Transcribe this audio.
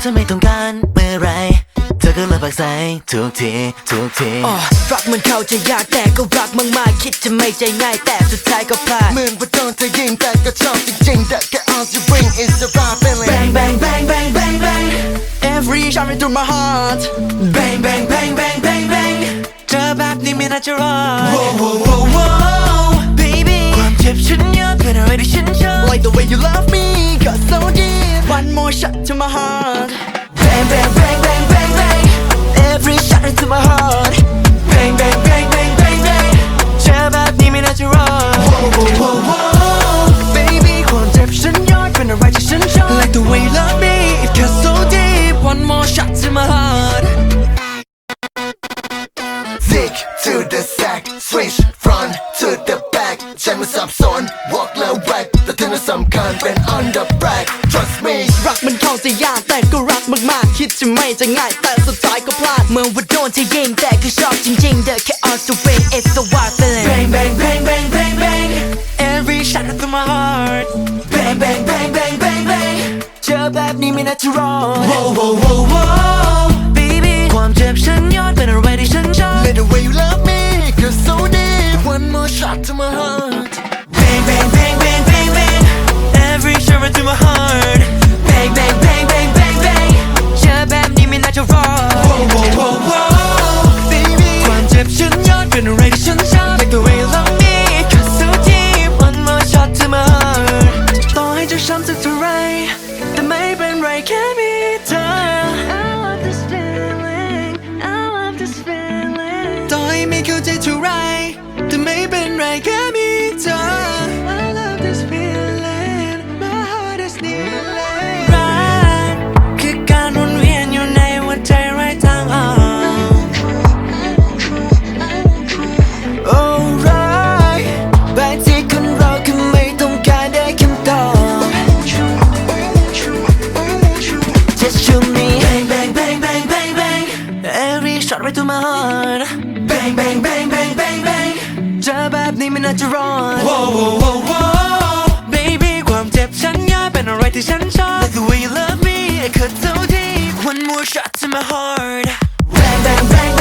ถ้าไม่ต้องการเมื่อไรเธอก็เลือกผักใสทุกทีรักมันเข้าใจยากแต่ก็รักมากๆคิดจะไม่ใจง่ายแต่สุดท้ายก็พลาดเหมือนว่าโดนเธอยิงแต่ก็ชอบจริงๆแต่แค่ all you bring is the raw feeling Bang bang bang bang bang bang Every shot right through my heart Bang bang bang bang bang bang เจอแบบนี้ไม่น่าจะรอด Baby ความเจ็บฉันเยอะเกินอะไรที่ฉันชอบ Like the way you love me got so deep One more shot to my heart Bang bang bang bang bang bang Every shot right to my heart Bang bang bang bang bang bang เจอแบบนี้ไม่น่าจะรอด Baby ความเจ็บฉันเยอะเป็นอะไรที่ฉันชอบ Like the way you love me it got so deep One more shot to my heart Stick to the sack switch front to the back ฉันมันสับสน walk แล้ว back แต่เธอน่ะสำคัญเป็น on the back trust me รักมันเข้าใจยากแต่ก็รักมากๆคิดจะไม่จะง่ายแต่สุดท้ายก็พลาดเมื่อว่าโดนเธอยิงแต่ก็ชอบจริงๆ The chaos to win it's the wild feeling Bang bang bang bang bang bang Every shot through my heart Bang bang bang bang bang bang เจอแบบนี้ไม่น่าจะรอด Baby ความเจ็บฉันยอดเป็นอะไรที่ฉันชอบ Let the way you love me got so deep one more shot to my heart Bang bang bang bang bang bang Every shot right to my heart Bang bang bang bang bang bang เจอแบบนี้ไม่น่าจะรอด baby ความเจ็บฉันยอดเป็นอะไรที่ฉันชอบ Like the way you love me it got so deep One more shot to my heart ต่อให้จะช้ำสักเท่าไรแต่ไม่เป็นไรแค่มีเธอ I love this feeling I love this feeling ต่อให้ไม่เข้าใจเท่าไรแต่ไม่เป็นไรแค่มีเธอ I love this feeling My heart is kneeling รักคือการวนเวียนอยู่ในหัวใจไร้ทางออก Oh right บางทีคนเราแค่ไม่ต้องการได้คำตอบ Just show me Bang bang bang bang bang bang Every shot right to my heart Bang bang bang bang bang bang เจอแบบนี้ไม่น่าจะรอด Baby ความเจ็บฉันยากเป็นอะไรที่ฉันชอบ Like the way you love me it cut so deep One more shot to my heart Bang bang bang